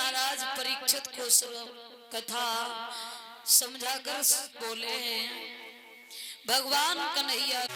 महाराज परीक्षित को कथा समझाकर बोले हैं, भगवान कन्हैया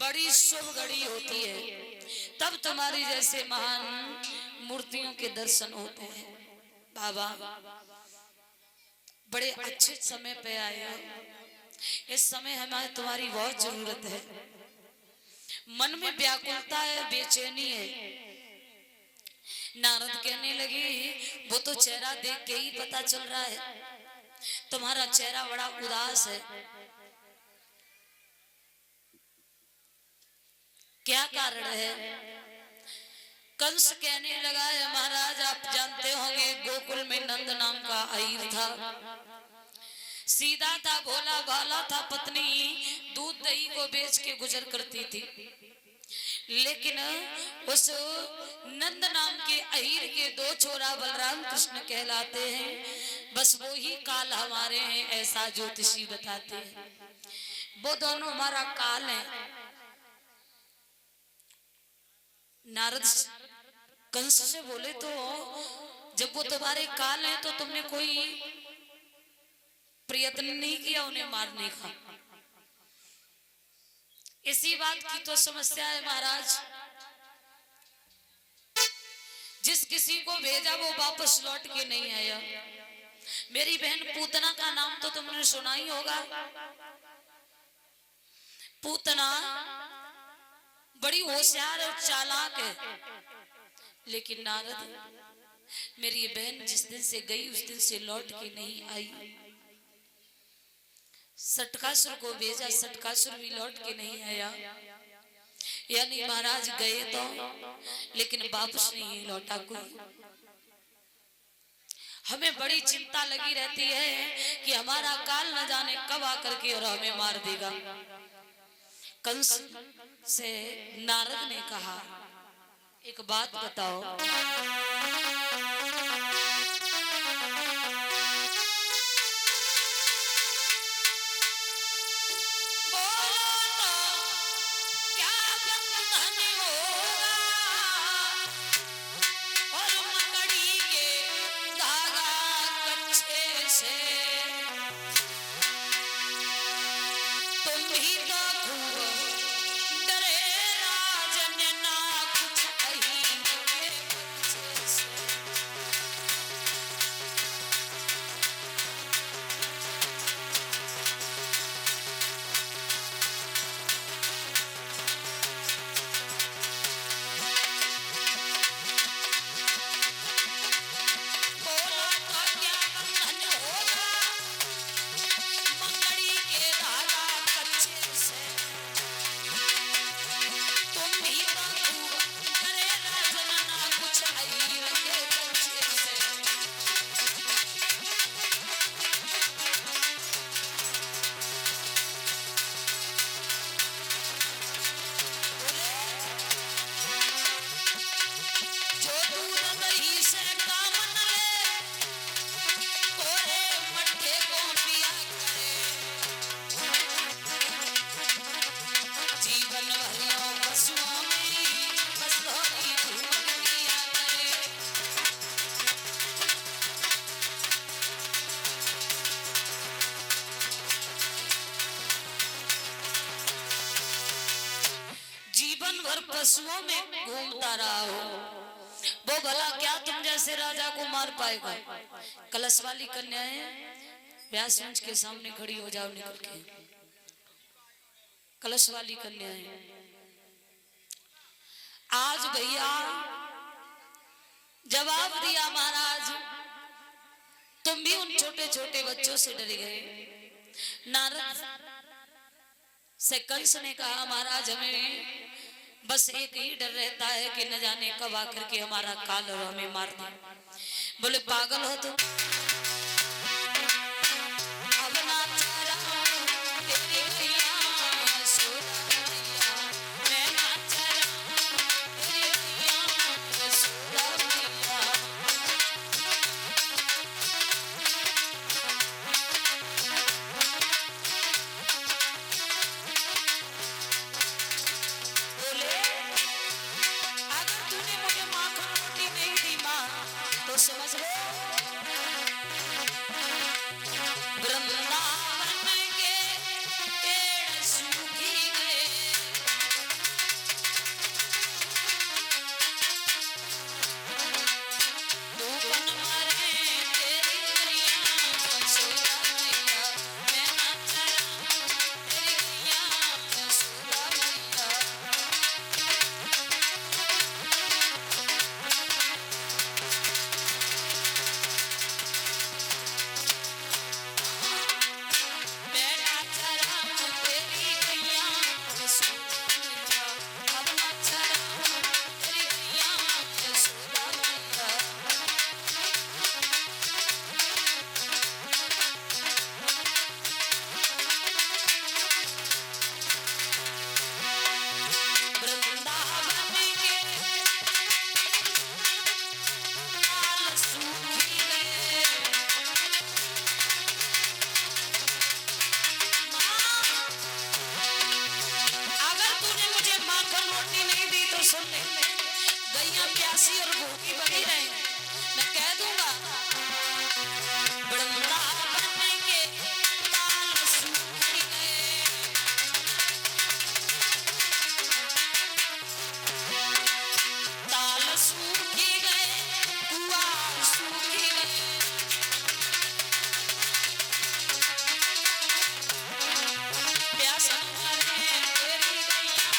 बड़ी शुभ घड़ी होती है, तब तुम्हारी जैसे महान मूर्तियों के दर्शन होते हैं। बाबा बड़े अच्छे समय पे आए हो, इस समय हमें तुम्हारी बहुत जरूरत है। मन में व्याकुलता है, बेचैनी है। नारद कहने लगे, वो तो चेहरा देख के ही पता चल रहा है, तुम्हारा चेहरा बड़ा उदास है, क्या कारण है? कंस कहने लगा है, महाराज आप जानते होंगे गोकुल में नंद नाम का अहीर था, सीधा था, भोला भाला था, पत्नी दूध दही को बेच के गुजर करती थी। लेकिन उस नंद नाम के अहीर के दो छोरा बलराम कृष्ण कहलाते हैं, बस वो ही काल हमारे हैं, ऐसा ज्योतिषी बताते हैं। वो दोनों हमारा काल है। नारद कंस से बोले, तो जब वो तुम्हारे काल है तो तुमने कोई प्रयत्न नहीं किया उन्हें मारने का? इसी बात की तो समस्या है महाराज। जिस किसी को भेजा वो वापस लौट के नहीं आया। मेरी बहन पूतना का नाम तो तुमने सुना ही होगा। पूतना बड़ी होशियार और चालाक है, लेकिन नारद मेरी बहन जिस दिन से गई उस दिन से लौट के नहीं आई। सटकासुर को भेजा, सटकासुर भी लौट के नहीं आया। यानी महाराज गए तो, लेकिन वापस नहीं लौटा कोई। हमें बड़ी चिंता लगी रहती है कि हमारा काल न जाने कब आकर के और हमें मार देगा। कंस से नारद ने कहा, एक बात बताओ, पशुओं में घूमता रहा हो, वो भला क्या तुम जैसे राजा को मार पाएगा। कलश वाली कन्याएं व्यास मंच के सामने खड़ी हो जाओ, निकल के। कलश वाली कन्याएं, आज भैया जवाब दिया महाराज, तुम भी उन छोटे छोटे बच्चों से डर गए। नारद से कंस ने कहा महाराज हमें बस एक ही डर रहता है कि न जाने कब आकर के हमारा काल और हमें मार दे। बोले पागल हो तुम, अब ना चला तेरी मैया सोना मैया, मैं ना चला तेरी मैया सोना मैया। बोले अगर तूने मुझे माखन रोटी नहीं दी माँ तो समझ लो वृंदावन के पेड़ सूखी गए। भूखन मरे तेरी मैया सोना मैया, मैं ना चला तेरी मैया सोना मैया। मैं ना चला तेरी मैया सोना मैया, अब ना चला तेरी मैया सोना मैया। वृंदावन के ताल सूखी गए। माँ, अगर तूने मुझे माखन रोटी नहीं दी तो सुन ले, गैया प्यासी और भूखी बनी रहे, मैं कह दूंगा वृंदावन के ताल सूखी गए। ताल सूखी गए, कुआ सूखी गए। प्यासा मरे तेरी गैया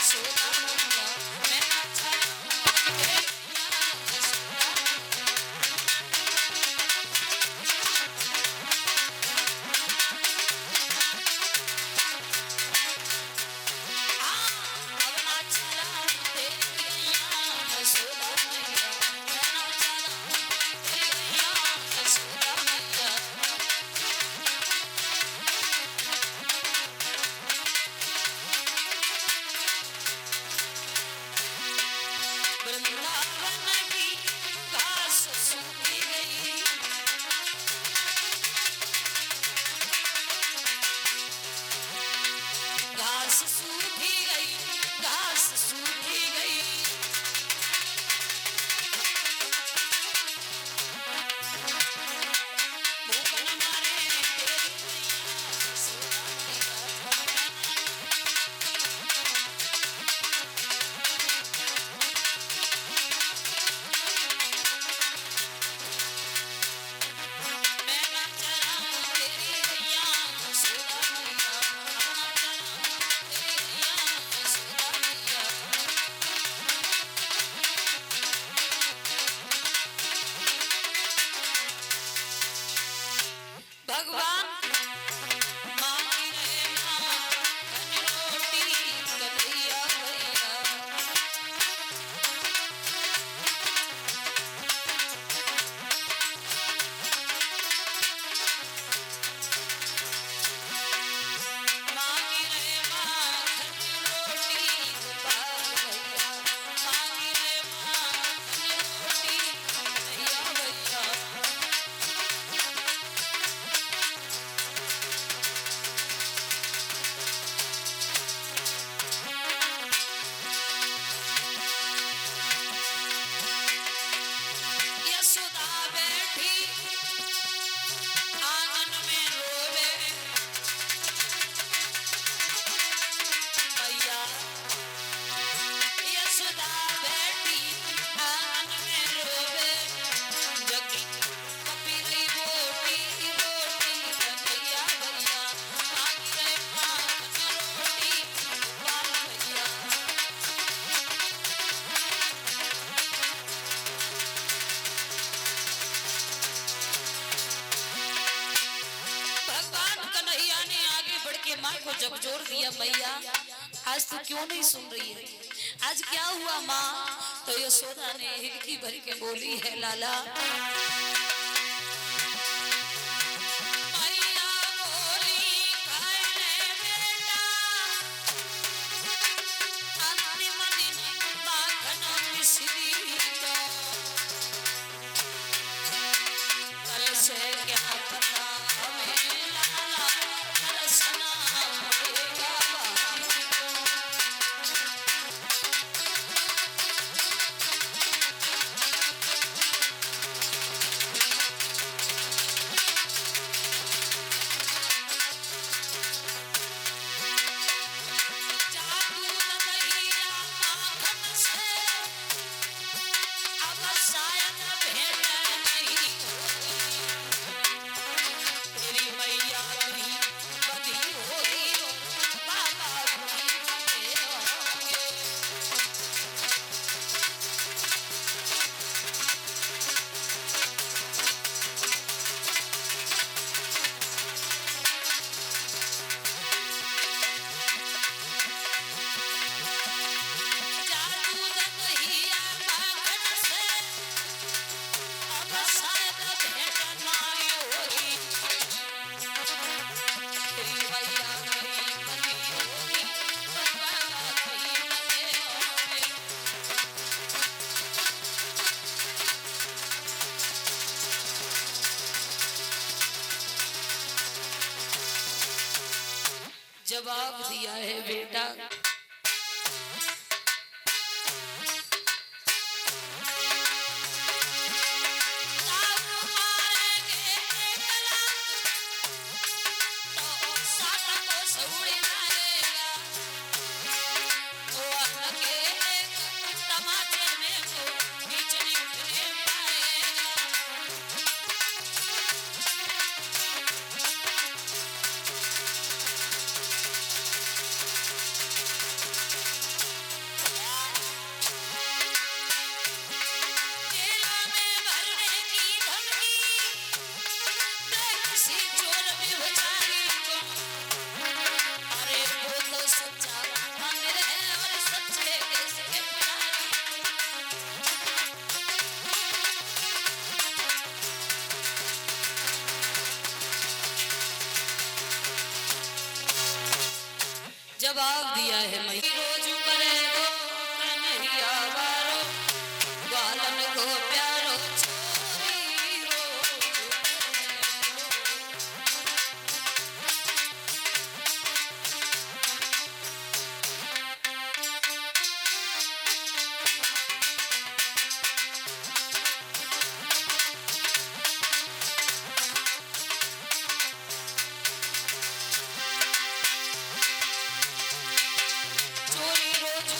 सोना मैया, मैं ना चला तेरी मैया सोना मैया। अब ना चला तेरी गैया सोना मैया, मैं ना चला तेरी गैया सोना मैया। वृंदावन की घास सूखी गई। घास सूखी गई, घास सूखी गई। भूखन मारे तेरी मैया सोना मैया। मैं ना चला तेरी मैया सोना मैया, अब ना चला तेरी मैया सोना मैया। भगवान मांगी रहे माखन रोटी कन्हैया भैया। मांगी रहे माखन रोटी गोपाल भैया, मांगी रहे माखन रोटी कन्हैया भैया। जब जोर दिया मैया आज तू क्यों नहीं सुन रही है, आज क्या हुआ माँ? तो यशोदा ने हिड़की भर के बोली है लाला जवाब दिया है बेटा जवाब दिया है मैं रोज करे गो कन्हैया वारो ग्वालन को प्यारो छोरी रो चोरी रोज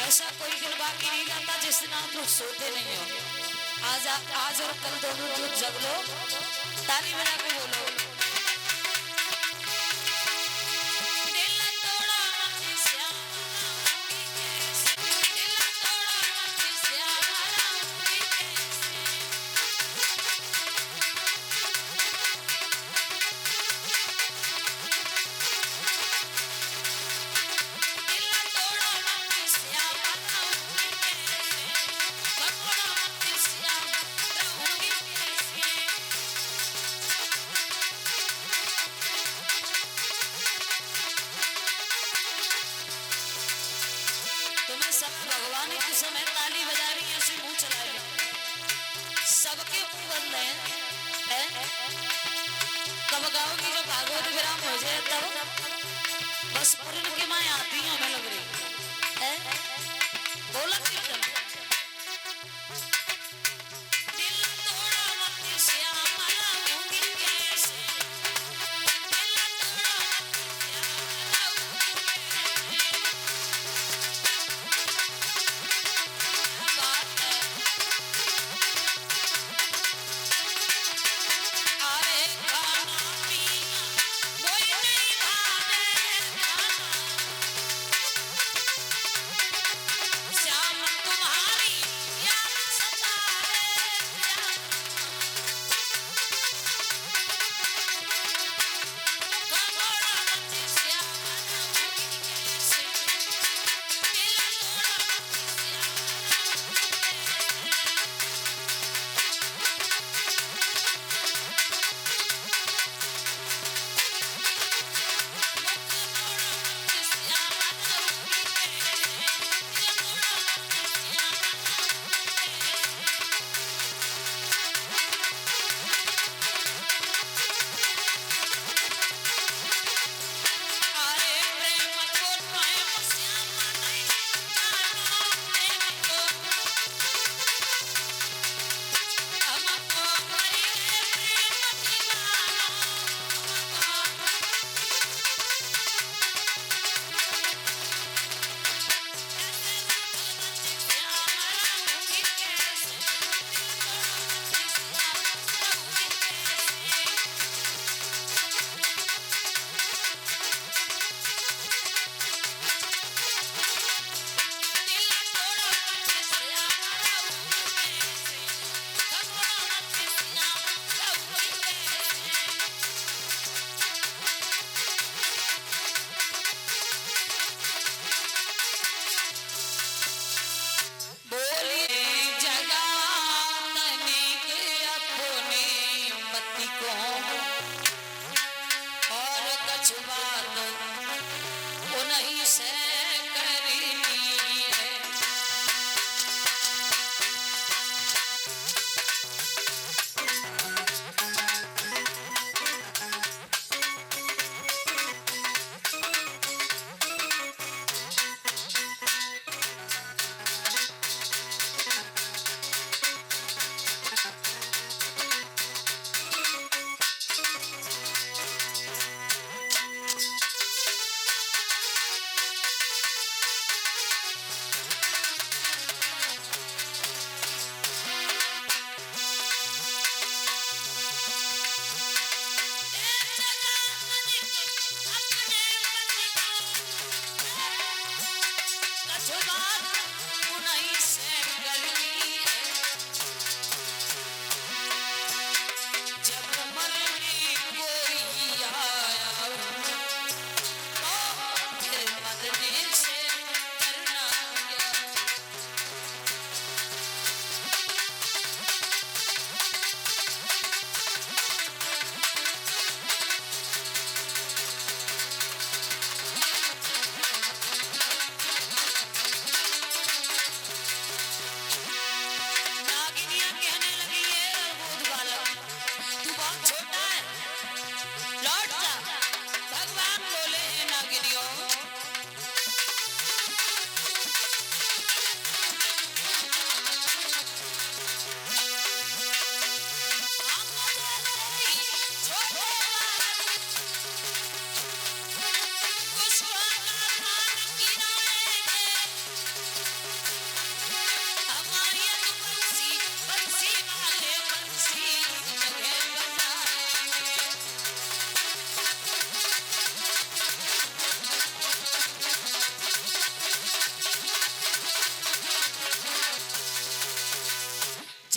ऐसा कोई दिन बाकी नहीं रहता जिस दिन आप लोग सोते नहीं हो। आज और कल दोनों लोग जग लो, ताली बजा के बोलो। भगवान के समय ताली बजा रही ऐसे मुंह चला ले, सबके मुंह बंद है? कब गाओगी जब भागवत विराम हो जाए तब। बस पूर्ण की माँ आती है हमें लग रही है। बोला कीर्तन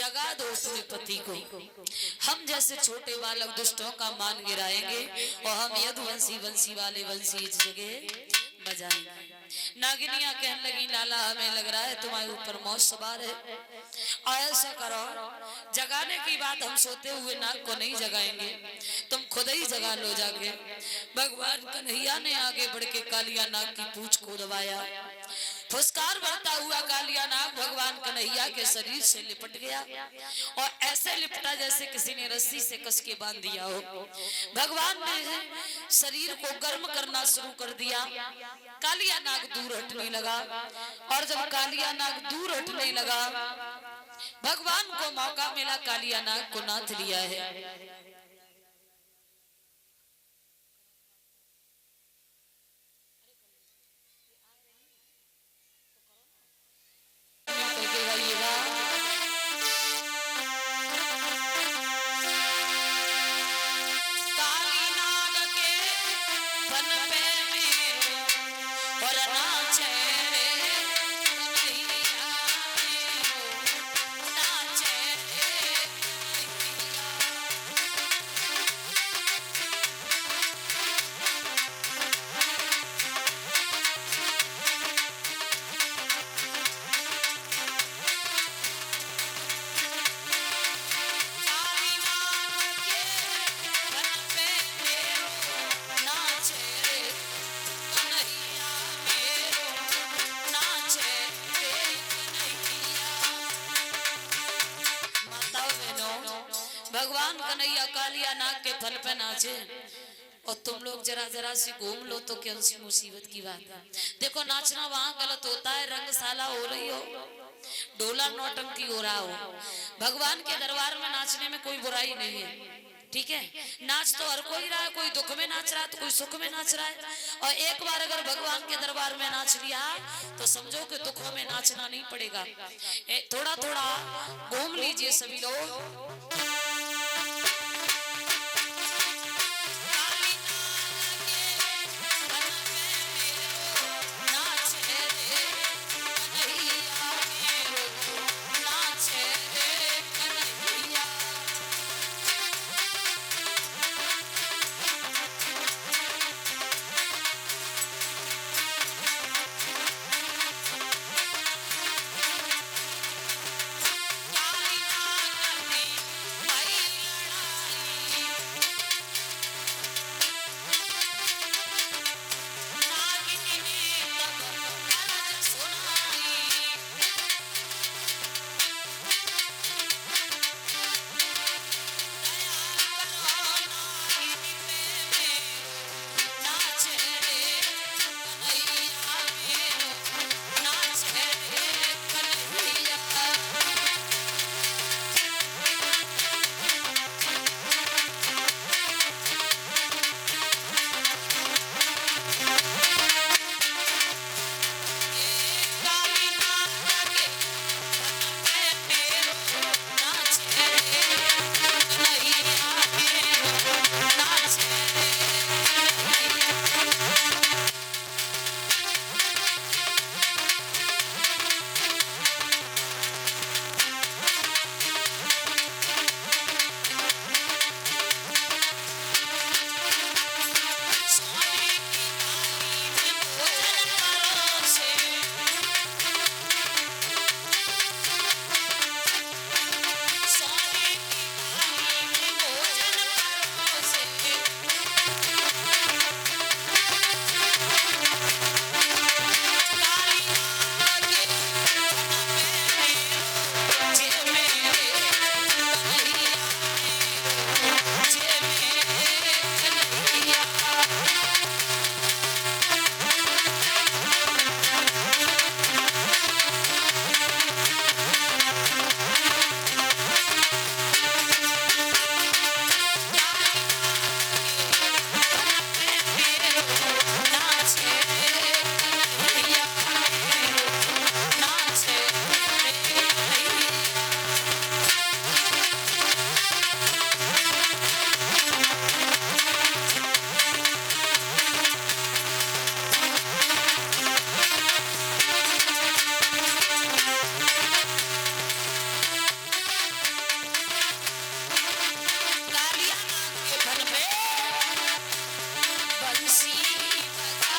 जगा दो अपने पति को। हम जैसे छोटे बालक दुष्टों का मान गिराएंगे और हम यदुवंशी वंशी वाले वंशी इस जगह बजाएंगे। नागिनियां कहने लगी लाला हमें लग रहा है तुम्हारे ऊपर मौत सवार है, ऐसा करो जगाने की बात हम सोते हुए नाग को नहीं जगाएंगे, तुम खुद ही जगा लो जाके। भगवान कन्हैया ने आगे बढ़ के कालिया नाग की पूंछ को दबाया। फुसकार बढ़ता हुआ कालिया नाग भगवान कन्हैया के शरीर से लिपट गया और ऐसे लिपटा जैसे किसी ने रस्सी से कस के बांध दिया हो। भगवान ने शरीर को गर्म करना शुरू कर दिया। कालिया नाग दूर हटने लगा और जब कालिया नाग दूर हटने लगा भगवान को मौका मिला कालिया नाग को नाथ लिया है। भगवान कन्हैया कालिया नाग के फल पे नाचे और तुम लोग जरा जरा सी घूम लो तो क्या सी मुसीबत की बात है। देखो नाचना वहां गलत होता है, रंगशाला हो रही हो, डोला नौटंकी हो रहा हो, भगवान के दरबार में नाचने में कोई बुराई नहीं है, ठीक है। नाच तो हर कोई रहा है, कोई दुख में नाच रहा है तो कोई सुख में नाच रहा है। और एक बार अगर भगवान के दरबार में नाच लिया तो समझो कि दुखों में नाचना नहीं पड़ेगा। थोड़ा थोड़ा घूम लीजिए सभी लोग।